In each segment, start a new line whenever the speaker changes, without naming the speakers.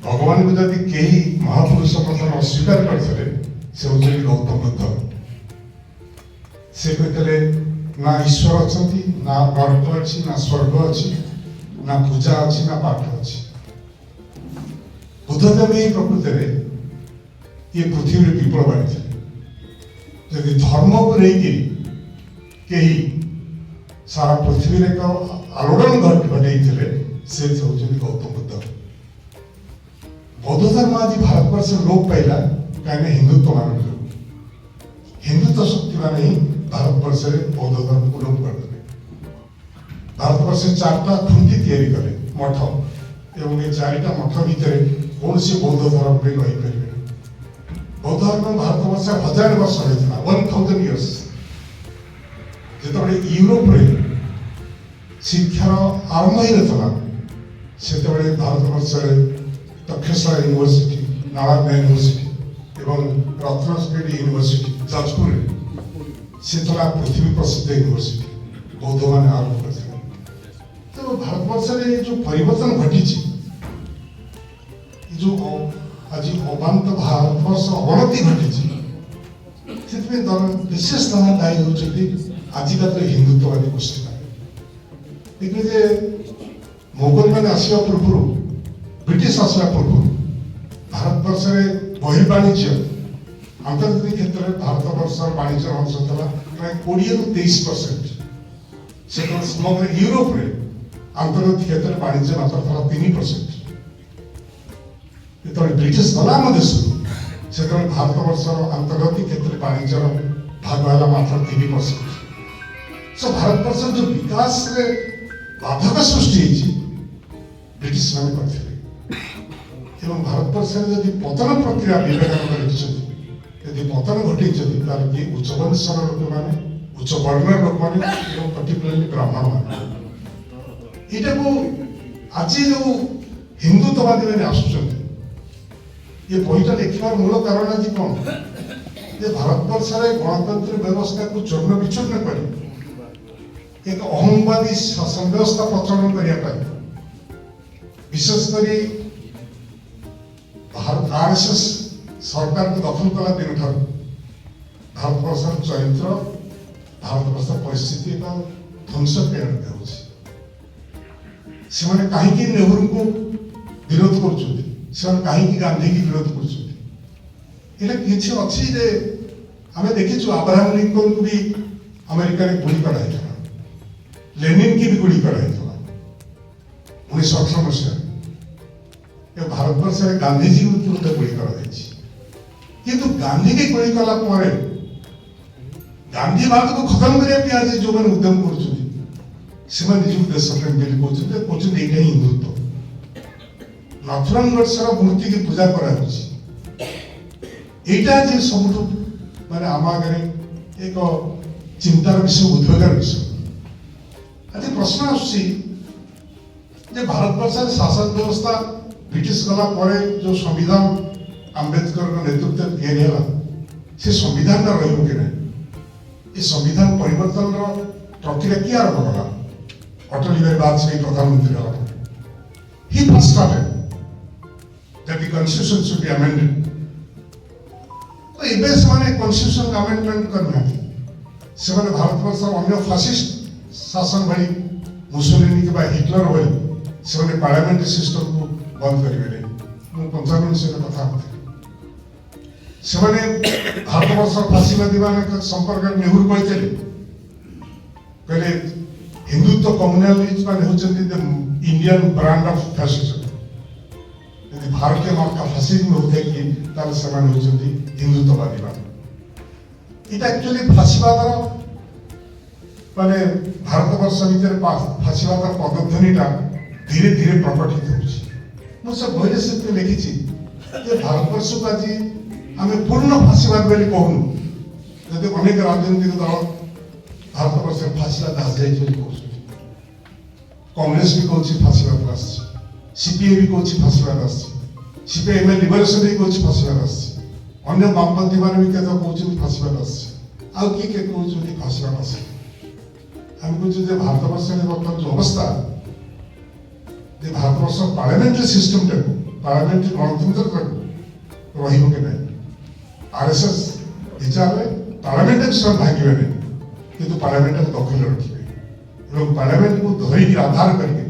भगवान को जदि कई महापुरुष कथा अस्वीकार करते से हूँ गौतम बुद्ध। से कहते ना ईश्वर अच्छा ना नरक अच्छी ना स्वर्ग अच्छी ना पूजा अच्छी ना पाठ अच्छी। बुद्धदेव ही प्रकृति में ये पृथ्वी विप्लव आनी जदि धर्म को लेकिन कहीं सारा पृथ्वी एक आलोड़न घटे से हूँ गौतम बुद्ध। बौद्ध धर्म आज भारतवर्ष लोप पाइला कहीं हिंदुत्व मान हिंदुत्व शक्ति मान ही भारतवर्ष बौद्ध धर्म को लोप करदे। भारतवर्ष चारटा खुंटी तैयारी कले मठ एवं ये चारिटा मठ भितर कौन सी बौद्ध धर्म पे रही पारे। बौद्ध धर्म भारतवर्ष 1000 वर्ष होता 1000 इयर्स जो यूरोप रे शिक्षार आरंभ ही ना से भारतवर्ष तक्षशिला यूनिवर्सिटी नालंदा यूनिवर्सिटी एवं रत्नगिरी यूनिवर्सिटी जाजपुर से पृथ्वी प्रसिद्ध यूनिवर्सिटी बौद्ध मान आरंभ करते। तो भारतवर्ष में जो परिवर्तन घटी जो आज अबांत भारतवर्ष अवनति घटी विशेष दायी होती आजिका तो हिंदुत्ववादी गोष्ठी देखिए मोगल मैंने आसवा पूर्व ब्रिटिश आसवा पूर्व भारतवर्ष में बहिर्वाणिज्य आंतर्जातिक क्षेत्र में भारतवर्ष वाणिज्य अंश था प्राय 20-23%। से समग्र यूरोप में आंतर्जातिक क्षेत्र में वाणिज्य मात्र था 3%। जो ब्रिटिश गला देश से भारतवर्ष आंतर्जातिक क्षेत्र में वाणिज्य भाग है मात्र 3%। सो भारतवर्ष जो विकास रे बाधक सृष्टि ब्रिटिश मान करते एवं भारतवर्ष में यदि पतन प्रक्रिया विवेकानंद लिखिं पतन घटी किए उच्च वंशर लोक मैंने उच्च वर्णर लोक मैंने पर्टिकुलरली ब्राह्मण मान यहाँ को आज जो हिंदुत्ववादी मैंने आसुच्च ये बहीटा लिखार मूल कारण आज कौन भारतवर्ष गणतंत्र व्यवस्था को चूर्ण विचूर्ण कर एक अहंवादी शासन व्यवस्था प्रचलन करने विशेषकर भारत आरएसएस सरकार को दखल कला दिन भारतवर्ष चरित्र भारतवर्ष परिस्थिति का ध्वंस क्रिया से कहीं नेहरू को विरोध कर गांधी की विरोध कर देखी अब्राहम लिंकन को भी अमेरिका में गुली कराई लेनिन की भी गुली कराई 1918 मसीह भारतवर्ष में गांधी जी विरुद्ध गुली कराई किंतु गांधी की गुली कला गांधीवाद को खत्म करने आज जो मैंने उद्यम कर देश प्रेम कहते हिंदुत्व नथुराम गोडसे मूर्ति की पूजा करा सब माने आम आगे एक चिंतार विषय उद्वेगार विषय। आज प्रश्न आसुची भारतवर्ष शासन व्यवस्था ब्रिटिश गला जो संविधान आंबेडकर नेतृत्व या से संविधान रही ये संविधान परिवर्तन प्रक्रिया किए आरंभ कला अटल बिहारी वाजपेयी प्रधानमंत्री he first started that the constitution should be amended. तो इबे से constitution amendment करना से भारतवर्ष अन्य फासिस्ट शासन भाई मुसोलिनी के बाद हिटलर भाई से पार्लियामेंट्री सिस्टम को बंद करेंगे। मु 55 से कथा से भारतवर्ष फासीवादी मान संपर्क नेहरू कहते हिंदुत्व कम्युनालिस्ट मान होचंती इंडियन ब्रांड ऑफ फैसिज्म भारतीय मार्का फासिज्म होते कि तार समान होचंती हिंदुत्ववादी मान इटा एक्चुअली फासीवादर माने भारतवर्ष भीतर फासीवादर पदध्वनिटा धीरे धीरे प्रकटित होउछि। मु सब बहिरे से लिखी जे भारतवर्ष को आज आमे पूर्ण फासीवाद बोली कहूनु जदि अनेक राजनीतिक दल भारतवर्ष फासीवाद आस जाय बोली कहउछि। कांग्रेस भी कहउछि फासीवाद आस सीपीए भी कहउछि फासीवाद आस सीपीएम लिबरेशन भी कहउछि फासीवाद आस अन्य वामपंथी मान भी कहता कहउछि फासीवाद आस आ कि के कहउछि फासीवाद आस हम कहउछि जे भारतवर्ष में वर्तमान जो अवस्था ଯେ ଭାରତବର୍ଷ ପାର୍ଲାମେଣ୍ଟାରୀ ସିଷ୍ଟମଟାକୁ ପାର୍ଲାମେଣ୍ଟାରୀ ଗଣତନ୍ତ୍ରଟାକୁ ରହିବ କି ନାହିଁ। ଆରଏସଏସ୍ ହିସାବରେ ପାର୍ଲାମେଣ୍ଟାରୀ ସେମାନେ ଭାଙ୍ଗିବେ ନାହିଁ, କିନ୍ତୁ ପାର୍ଲାମେଣ୍ଟକୁ ଦଖଲରେ ରଖିବେ ଏବଂ ପାର୍ଲାମେଣ୍ଟକୁ ଧରିକି ଆଧାର କରିକି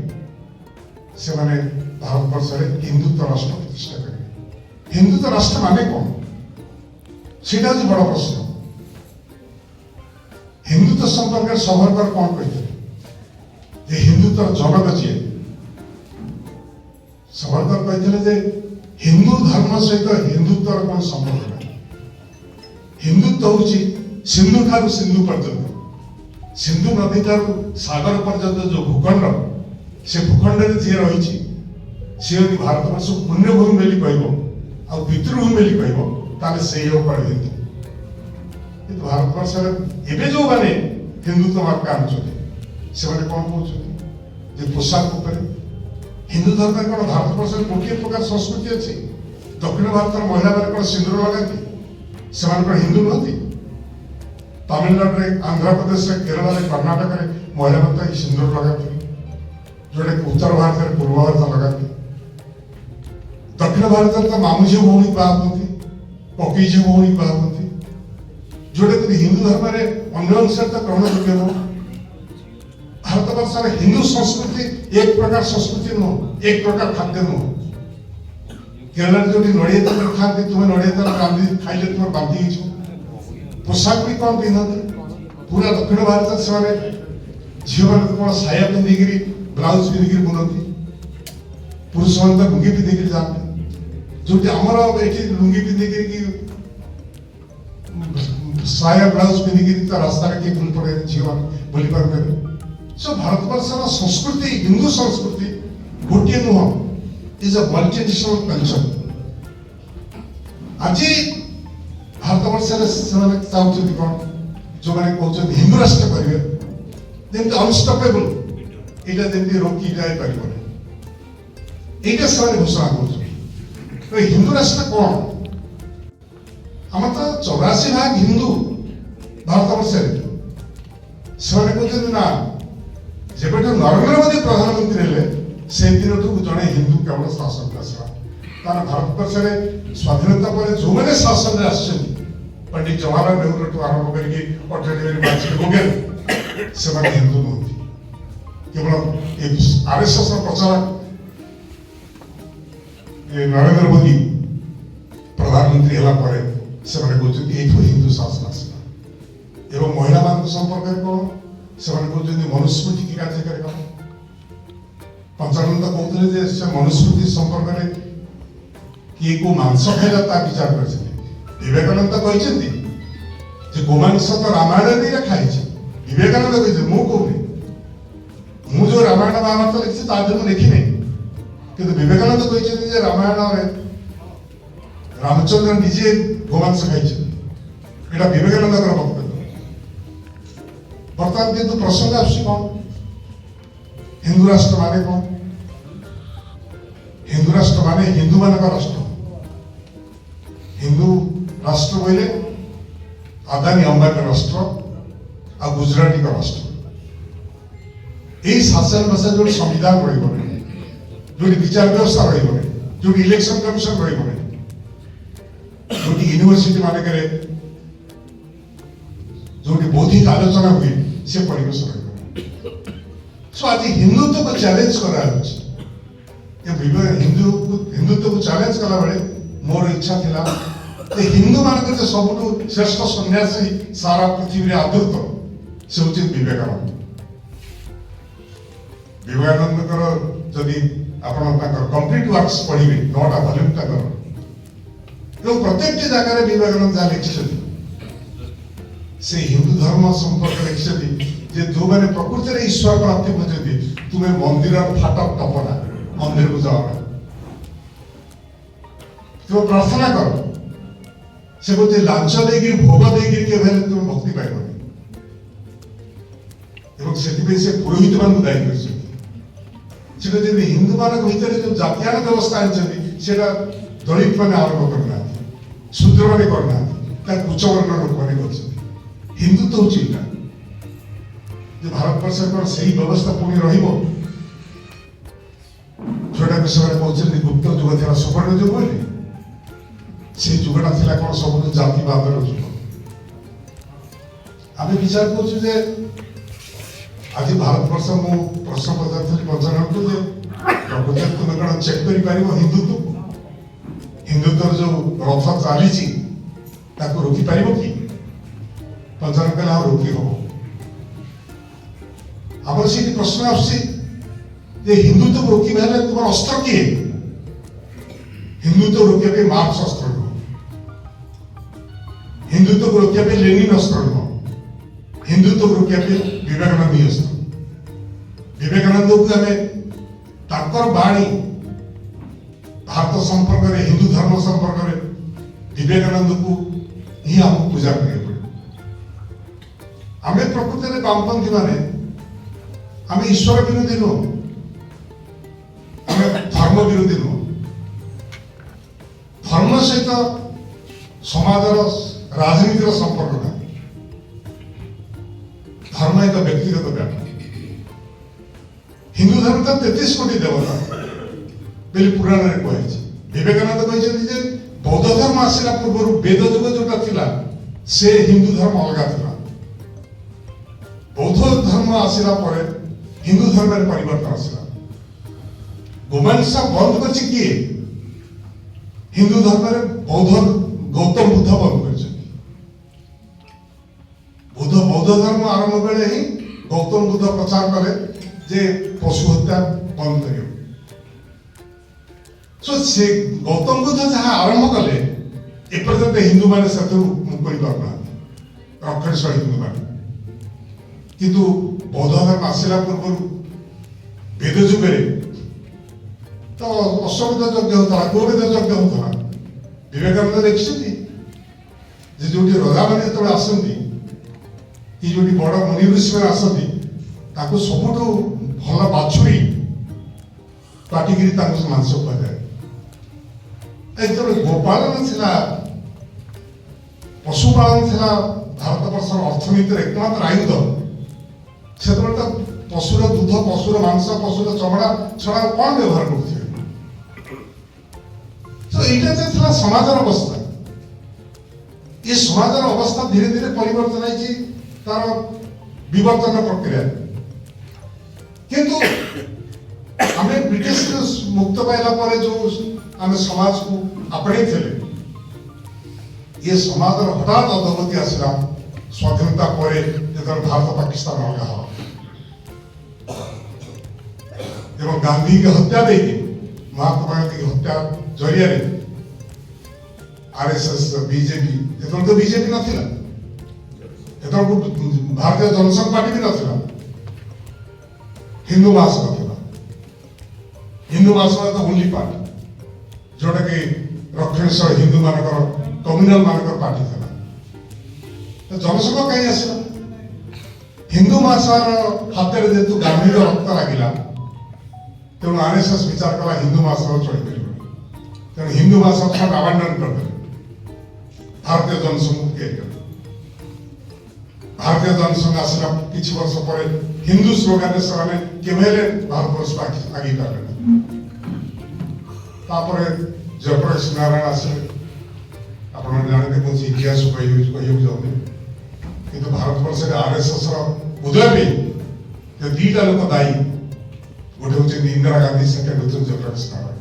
ସେମାନେ ଭାରତବର୍ଷରେ ହିନ୍ଦୁତ୍ୱ ରାଷ୍ଟ୍ର ପ୍ରତିଷ୍ଠା କରିବେ। ହିନ୍ଦୁତ୍ୱ ରାଷ୍ଟ୍ର ମାନେ କ'ଣ, ସେଇଟା ହେଉଛି ବଡ଼ ପ୍ରଶ୍ନ। ହିନ୍ଦୁତ୍ୱ ସମ୍ପର୍କରେ ସବରକର କ'ଣ କହିଥିଲେ ଯେ ହିନ୍ଦୁତ୍ୱର ଜନକ ଯିଏ, ସବରକର କହିଥିଲେ ଯେ ହିନ୍ଦୁ ଧର୍ମ ସହିତ ହିନ୍ଦୁତ୍ୱର କୌଣସି ସମ୍ପର୍କ ନାହିଁ। ହିନ୍ଦୁତ୍ୱ ହେଉଛି ସିନ୍ଧୁ ଠାରୁ ସିନ୍ଧୁ ପର୍ଯ୍ୟନ୍ତ, ସିନ୍ଧୁ ନଦୀ ଠାରୁ ସାଗର ପର୍ଯ୍ୟନ୍ତ ଯୋଉ ଭୂଖଣ୍ଡ, ସେ ଭୂଖଣ୍ଡରେ ଯିଏ ରହିଛି ସିଏ ଯଦି ଭାରତବର୍ଷକୁ ପୁଣ୍ୟଭୂମି ବୋଲି କହିବ ଆଉ ପିତୃଭୂମି ବୋଲି କହିବ ତାହେଲେ ସେଇ ଉପରେ ହିନ୍ଦୁ। କିନ୍ତୁ ଭାରତବର୍ଷରେ ଏବେ ଯୋଉମାନେ ହିନ୍ଦୁତ୍ୱ ମାର୍କା ଆଣୁଛନ୍ତି ସେମାନେ କ'ଣ କହୁଛନ୍ତି ଯେ ପୋଷାକ ଉପରେ ହିନ୍ଦୁ ଧର୍ମରେ କ'ଣ ଭାରତବର୍ଷରେ ଗୋଟିଏ ପ୍ରକାର ସଂସ୍କୃତି ଅଛି। ଦକ୍ଷିଣ ଭାରତର ମହିଳାମାନେ କ'ଣ ସିନ୍ଦୁର ଲଗାନ୍ତି, ସେମାନେ କ'ଣ ହିନ୍ଦୁ ନୁହନ୍ତି? ତାମିଲନାଡୁରେ, ଆନ୍ଧ୍ରପ୍ରଦେଶରେ, କେରଳରେ, କର୍ଣ୍ଣାଟକରେ ମହିଳାମାନେ ତ ଏହି ସିନ୍ଦୁର ଲଗାନ୍ତି, ଯୋଉଟାକି ଉତ୍ତର ଭାରତରେ ପୂର୍ବ ଭାରତ ଲଗାନ୍ତି। ଦକ୍ଷିଣ ଭାରତରେ ତ ମାମୁଁ ଝିଅ ଭଉଣୀ ବାହା ହୁଅନ୍ତି, ପକେଇ ଝିଅ ଭଉଣୀ ବାହା ହୁଅନ୍ତି, ଯୋଉଟାକି ହିନ୍ଦୁ ଧର୍ମରେ ଅନ୍ୟ ଅନୁସାରେ ତ ଗ୍ରହଣ ଯୋଗ୍ୟ ନୁହଁ। ଭାରତବର୍ଷରେ ହିନ୍ଦୁ ସଂସ୍କୃତି ଏକ ପ୍ରକାର ସଂସ୍କୃତି ନୁହଁ, ଏକ ପ୍ରକାର ଖାଦ୍ୟ ନୁହଁ। କେରଳରେ ଯୋଉଠି ନଡ଼ିଆ ତେଲ ଖାଆନ୍ତି, ତୁମେ ନଡ଼ିଆ ତେଲ ରାନ୍ଧି ଖାଇଲେ ତୁମର ବାନ୍ତି ହେଇଯିବ। ପୋଷାକ ବି କ'ଣ ପିନ୍ଧନ୍ତି, ପୁରା ଦକ୍ଷିଣ ଭାରତରେ ସେମାନେ ଝିଅମାନେ କ'ଣ ସାୟା ପିନ୍ଧିକିରି ବ୍ଲାଉଜ ପିନ୍ଧିକିରି ବୁଲନ୍ତି, ପୁରୁଷମାନେ ତ ଲୁଙ୍ଗି ପିନ୍ଧିକିରି ଯାଆନ୍ତି। ଯୋଉଠି ଆମର ଏଠି ଲୁଙ୍ଗି ପିନ୍ଧିକିରି ସାୟା ବ୍ଲାଉଜ ପିନ୍ଧିକିରି ତା ରାସ୍ତାରେ କିଏ ବୁଲି ପଡ଼େ, ଝିଅମାନେ ବୁଲି ପାରିବେନି। ଭାରତବର୍ଷର ସଂସ୍କୃତି, ହିନ୍ଦୁ ସଂସ୍କୃତି ଗୋଟିଏ ନୁହଁ, ଇଜ ଅ ମଲ୍ଟିନେସନାଲ କଲଚର। ଆଜି ଭାରତବର୍ଷରେ ସେମାନେ ଚାହୁଁଛନ୍ତି କ'ଣ, ଯୋଉମାନେ କହୁଛନ୍ତି ହିନ୍ଦୁ ରାଷ୍ଟ୍ର କରିବେ, ଯେମିତି ଅନଷ୍ଟପେବଲ, ଏଇଟା ଯେମିତି ରୋକି ଯାଇପାରିବନି, এইটা ସେମାନେ ଘୋଷଣା କରୁଛନ୍ତି। ହିନ୍ଦୁ ରାଷ୍ଟ୍ର କ'ଣ? ଆମର ତ 84% ହିନ୍ଦୁ ଭାରତବର୍ଷରେ। ସେମାନେ କହୁଛନ୍ତି ନା, ଯେବେଠୁ ନରେନ୍ଦ୍ର ମୋଦୀ ପ୍ରଧାନମନ୍ତ୍ରୀ ହେଲେ ସେ ଦିନଠୁ ଜଣେ ହିନ୍ଦୁ କେବଳ ଶାସନକୁ ଆସିଲା। କାରଣ ଭାରତବର୍ଷରେ ସ୍ୱାଧୀନତା ପରେ ଯୋଉମାନେ ଶାସନରେ ଆସିଛନ୍ତି, ପଣ୍ଡିତ ଜବାହରଲାଲ ନେହେରୁଠୁ ଆରମ୍ଭ କରିକି ଅଟଳ ବିହାରୀ ବାଜପେୟୀ ବଗେରା, ସେମାନେ ହିନ୍ଦୁ ନୁହନ୍ତି। କେବଳ ଆରଏସଏସ୍ ପ୍ରଚାର ନରେନ୍ଦ୍ର ମୋଦୀ ପ୍ରଧାନମନ୍ତ୍ରୀ ହେଲା ପରେ ସେମାନେ କହୁଛନ୍ତି ଏଇଠୁ ହିନ୍ଦୁ ଶାସନ ଆସିଲା। ଏବଂ ମହିଳାମାନଙ୍କ ସମ୍ପର୍କରେ କ'ଣ, ସେମାନେ କହୁଛନ୍ତି ମନୁସ୍ମୃତିକି କାର୍ଯ୍ୟକାରୀ କର। ପଞ୍ଚାନନ୍ଦ କହୁଥିଲେ ଯେ ସେ ମନୁସ୍ମୃତି ସମ୍ପର୍କରେ କିଏ କୋଉ ମାଂସ ଖାଇଲା ତା ବିଚାର କରିଛନ୍ତି। ବିବେକାନନ୍ଦ କହିଛନ୍ତି ଯେ ଗୋମାଂସ ତ ରାମାୟଣରେ ଲେଖା ହେଇଛି। ବିବେକାନନ୍ଦ କହିଛନ୍ତି, ମୁଁ କହୁନି, ମୁଁ ଯୋଉ ରାମାୟଣ ମହାଭାରତ ଲେଖିଛି ତା ଦେହରେ ମୁଁ ଲେଖିନି। କିନ୍ତୁ ବିବେକାନନ୍ଦ କହିଛନ୍ତି ଯେ ରାମାୟଣରେ ରାମଚନ୍ଦ୍ର ନିଜେ ଗୋମାଂସ ଖାଇଛନ୍ତି। ଏଇଟା ବିବେକାନନ୍ଦଙ୍କର ବକ୍ତବ୍ୟ। ବର୍ତ୍ତମାନ କିନ୍ତୁ ପ୍ରସଙ୍ଗ ଆସୁଛି କ'ଣ, ହିନ୍ଦୁ ରାଷ୍ଟ୍ର ମାନେ କ'ଣ? ହିନ୍ଦୁ ରାଷ୍ଟ୍ର ମାନେ ହିନ୍ଦୁମାନଙ୍କ ରାଷ୍ଟ୍ର। ହିନ୍ଦୁ ରାଷ୍ଟ୍ର ବୋଇଲେ ଆଦାନୀ ଅମ୍ବାନୀ ରାଷ୍ଟ୍ର ଆଉ ଗୁଜରାଟୀଙ୍କ ରାଷ୍ଟ୍ର। ଏଇ ଶାସନ ଭାଷା ଯୋଉଠି ସମ୍ବିଧାନ ରହିବନି, ଯୋଉଠି ବିଚାର ବ୍ୟବସ୍ଥା ରହିବନି, ଯୋଉଠି ଇଲେକ୍ସନ କମିଶନ ରହିବନି, ଯୋଉଠି ୟୁନିଭର୍ସିଟି ମାନଙ୍କରେ ଯୋଉଠି ବୌଦ୍ଧିକ ଆଲୋଚନା ହୁଏ, ସେ ପରିବେଶ ରହିବ। ଆଜି ହିନ୍ଦୁତ୍ୱକୁ ଚ୍ୟାଲେଞ୍ଜ କରାଯାଉଛି। ହିନ୍ଦୁତ୍ୱକୁ ଚ୍ୟାଲେଞ୍ଜ କଲାବେଳେ ମୋର ଇଚ୍ଛା ଥିଲା ଯେ ହିନ୍ଦୁ ମାନଙ୍କର ଯେ ସବୁଠୁ ଶ୍ରେଷ୍ଠ ସନ୍ନ୍ୟାସୀ ସାରା ପୃଥିବୀରେ ଆଦୃତ, ସେ ହଉଛି ବିବେକାନନ୍ଦ। ବିବେକାନନ୍ଦଙ୍କର ଯଦି ଆପଣ ତାଙ୍କର କମ୍ପ୍ଲିଟ ୱାର୍କସ ପଢିବେ, 9ଟା ଭଲ୍ୟୁମ ତାଙ୍କର, ଏବଂ ପ୍ରତ୍ୟେକଟି ଜାଗାରେ ବିବେକାନନ୍ଦ ଯାହା ଲେଖିଛନ୍ତି ସେ ହିନ୍ଦୁ ଧର୍ମ ସମ୍ପର୍କରେ ଲେଖିଛନ୍ତି ଯେ ଯୋଉମାନେ ପ୍ରକୃତରେ ଈଶ୍ୱର ପ୍ରାପ୍ତି ବୁଝନ୍ତି, ତୁମେ ମନ୍ଦିରର ଫାଟକ ଟପନା, ମନ୍ଦିରକୁ ଯାଅ ନା, ତୁମେ ପ୍ରାର୍ଥନା କର। ସେ କହୁଛି ଲାଞ୍ଚ ଦେଇକି ଭୋଗ ଦେଇକି କେବେ ହେଲେ ତୁମେ ଭକ୍ତି ପାଇବନି। ଏବଂ ସେଥିପାଇଁ ସେ ପୁରୋହିତ ମାନଙ୍କୁ ଦାୟୀ କରିଛନ୍ତି। ସେ କହିଛନ୍ତି ହିନ୍ଦୁ ମାନଙ୍କ ଭିତରେ ଯୋଉ ଜାତିଆଣ ବ୍ୟବସ୍ଥା ଆଣିଛନ୍ତି ସେଟା ଦଳିତ ମାନେ ଆରମ୍ଭ କରିନାହାନ୍ତି, ଶୂଦ୍ର ମାନେ କରିନାହାନ୍ତି, ତାକୁ ଉଚ୍ଚବର୍ଣ୍ଣ ଲୋକମାନେ କରିଛନ୍ତି। ହିନ୍ଦୁତ୍ୱ ହଉଛି ଏଇଟା ଯେ ଭାରତବର୍ଷରେ କ'ଣ ସେଇ ବ୍ୟବସ୍ଥା ପୁଣି ରହିବ? जोटा से कहते गुप्त जुग था सुवर्ण जुग बोली से जुगटा था कौन सब जातिवाद जुग आम विचार करें आज भारतवर्ष मु प्रश्न पचार पंचायत को प्रकृति तुम कौन चेक कर हिंदुत्व जो रथ चली रोकी पार कि पंचायत कहला रोकी हम आम से प्रश्न आसुचे हिंदुत्व रोकी तुम अस्त्र किए हिंदुत्व रोकने मार्क्स अस्त्र नुह हिंदुत्व रोकने लेनिन अस्त्र नुह हिंदुत्व रोकने विवेकानंद अस्त्र विवेकानंद को आम बाणी भारत संपर्क में हिंदू धर्म संपर्क में विवेकानंद को ही आम पूजा करें आम प्रकृति में वामपंथी माने आम ईश्वर विरोधी नुह आम धर्म विरोधी नुह धर्म सहित समाजर राजनीतिर संपर्क ना धर्म एक व्यक्तिगत व्यापार हिंदू धर्म तो 33 कोटी देवता बोली पुराण में कही विवेकानंद कहते बौद्ध धर्म आसला पूर्व वेद जुग जोटा थिला से हिंदू धर्म अलग था बौद्ध धर्म आसला पर हिंदू धर्म में परिवर्तन आसला गोमांसा बंद कर किए हिंदू धर्म में बौद्ध गौतम बुद्ध बंद कर बुद्ध बौद्ध धर्म आरंभ बेले ही गौतम बुद्ध प्रचार करे जे पशु हत्या बंद कर से गौतम बुद्ध जहाँ आरंभ कले एपर्यंत हिंदू मैंने मुकरी पारना रक्षणशील हिंदू मैंने किंतु बौद्ध धर्म आसला पूर्व वेद जुगे तो अश्वमेध यज्ञ होता गोवेद यज्ञ होता विवेकानंद देखी जो रजा मैंने जो आसती कि जो बड़ मुनि ऋषि मैंने आसती सबुठ भल बाछुरी काटिकी मांस खुआए जो गोपालन था पशुपालन था भारत वर्ष अर्थनीतिर एकमात्र आयुध से तो पशुर दूध पशुर मांस पशुर चमड़ा छड़ा कौन व्यवहार करते तो यहाँ समाजर अवस्था ये समाजर अवस्था धीरे धीरे परिवर्तन है तार विवर्तन प्रक्रिया किंतु आम ब्रिटिश मुक्त पाइला जो आम समाज को आपणे थे ये समाज हठात अधोगति आसला स्वाधीनता पर जो भारत पाकिस्तान अलग हवा एवं गांधी की हत्या देखी महात्मा गांधी की हत्या जरिया आरएसएस बीजेपी जो तो बीजेपी नाला जो भारतीय जनसंघ पार्टी भी नाला हिंदू महासभा हिंदू महासभा तो ओनली पार्टी जोटा कि रक्षणशील हिंदू मानकर कम्युनाल मानकर पार्टी था तो जनसंघ कहीं आसला हिंदू महासभा हाथ में जेहतु गांधी रक्त लगिला तेणु आरएसएस विचार कला हिंदू महासभा चल पार तेणु हिंदू महासभा आबंडन करदे भारतीय जनसंघ तैयारी भारतीय जनसंघ आसला किसी वर्ष पर हिंदू स्लोगान से केवल भारतवर्ष आगे पारे जयप्रकाश नारायण आसे आप जानते मुझे इतिहास कह जाऊनी कि भारतवर्ष आरएसएस उदय पे दीटा लोक दायी गोटे हूँ इंदिरा गांधी सेकेंड हूँ जयप्रकाश नारायण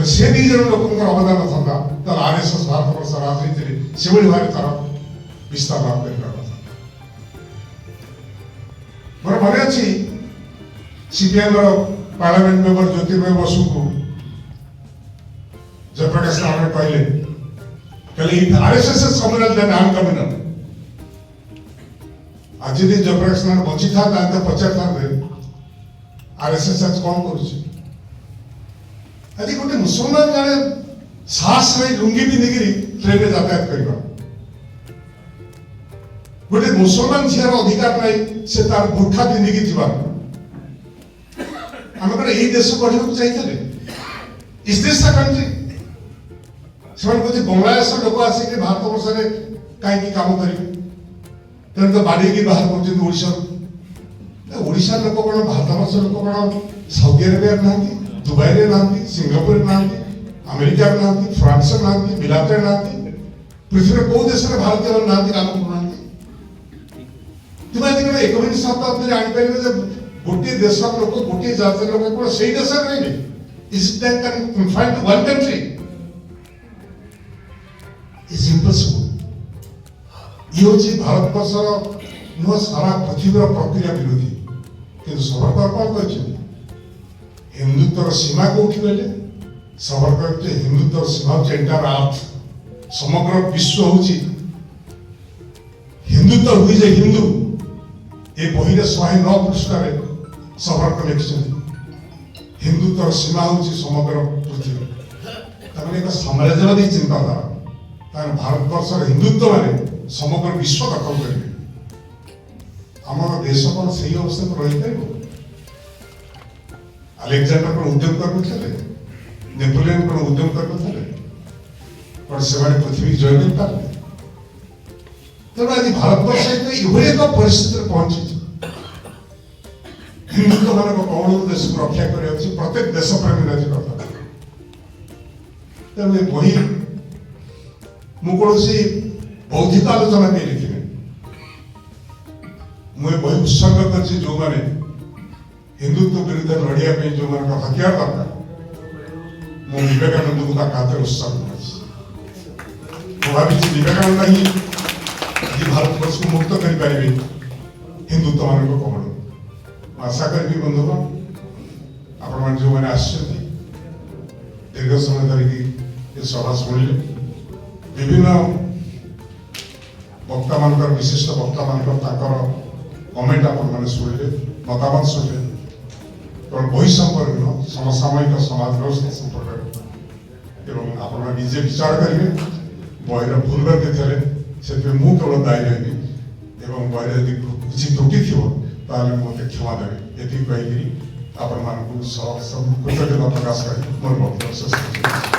से दी जन लोक अवदान था तो आरएसएस भारतवर्ष राजनीति से भाव तार विस्तार लाभ कर मोर मन अच्छी सीपीएम पार्लियामेंट मेंबर ज्योतिर्मय बसु को जयप्रकाश नारायण कहले RSS communal then non communal आज यदि जयप्रकाश नारायण बची था तो पचार था आरएसएस आज कौन करुचे आज गोटे मुसलमान जाने साहस नहीं लुंगी पिंधिकी ट्रेन में यातायात करवा गोटे मुसलमान झीर अधिकार नहीं से तार बुर्खा पिंधिकी थी आम कौन यही देश गढ़ा चाहिए इज दिस द कंट्री से बांग्लादेश लोक आसिक भारत वर्ष में कहीं काम करेंगे तो बाड़ी बाहर कर लोक कौन भारत वर्ष लोक कौन ସାଉଦି ଆରବିଆରେ ନାହାନ୍ତି, ଦୁବାଇରେ ନାହାନ୍ତି, ସିଙ୍ଗାପୁରରେ ନାହାନ୍ତି, ଆମେରିକାରେ ନାହାନ୍ତି, ଫ୍ରାନ୍ସରେ ନାହାନ୍ତି, ମିଲାତରେ ନାହାନ୍ତି, ପୃଥିବୀରେ କୋଉ ଦେଶରେ ଭାରତୀୟ ନାହାନ୍ତି କାମ କରୁନାହାନ୍ତି। ତୁମେ ଯଦି କେବେ 21 ଶତାବ୍ଦୀରେ ଆଣିପାରିବେ ଯେ ଗୋଟିଏ ଦେଶର ଲୋକ ଗୋଟିଏ ଜାତିର ଲୋକ କେବଳ ସେଇ ଦେଶରେ ରହିବେ? Is that confined to one country? It's impossible. ये होची भारतवर्षर नुह सारा पृथ्वीर प्रक्रिया विरोधी किंतु सावरकर कौन कहते हिंदुत्वर सीमा कौटी कहले सावरकर कहते हिंदुत्वर सीमा एंटायर अर्थ समग्र विश्व होची हिंदुत्व हुई जे हिंदू ए बही 109 पृष्ठरे सावरकर लिखिछन हिंदुत्वर सीमा होची समग्र पृथ्वी तमने एक साम्राज्यवादी चिंताधारा तार भारतवर्षर हिंदुत्व माने समग्र विश्व दखल करेंगे आमर देश कौन सही अवस्था में रही पार अलेक्जेंडर कौन उद्यम करते नेपोलियन कौन उद्यम करते से पृथ्वी जय नहीं पारे तेणु आज भारतवर्ष एक परिस्थिति पहुंची हिंदुत्व मान कौन देश को रक्षा कर प्रत्येक देश प्रेमी राजी करता तेणु ये बही मुझे बौद्धिक आलोचना नहीं लिखी मुझे बही उत्सर्ग कर जो मैंने हिंदुत्व विरुद्ध लड़िया जो मान हथियार दरकार मु विवेकानंद को खाते उत्सर्ग कर भावी विवेकानंद ही भारतवर्ष को मुक्त करें हिंदुत्व मान कमल आशा करी बंधुगण आपण जो मैंने दीर्घ समय धरिकी सभा शुणिले विभिन्न वक्ता मान विशिष्ट वक्ता मान कमेंट आपण मैंने शुणिले मतामत शुणिले केवल बही संपर्क न समसामयिक समाज व्यवस्था संपर्क एवं आपण निजे विचार करेंगे बहर भूल गति थे से केवल दायी रही एवं बहर यदि किसी त्रुटि थी मत क्षमा देवे ये कहीकि आपण कृतज्ञता प्रकाश कर मोर वक्तव्य शेष।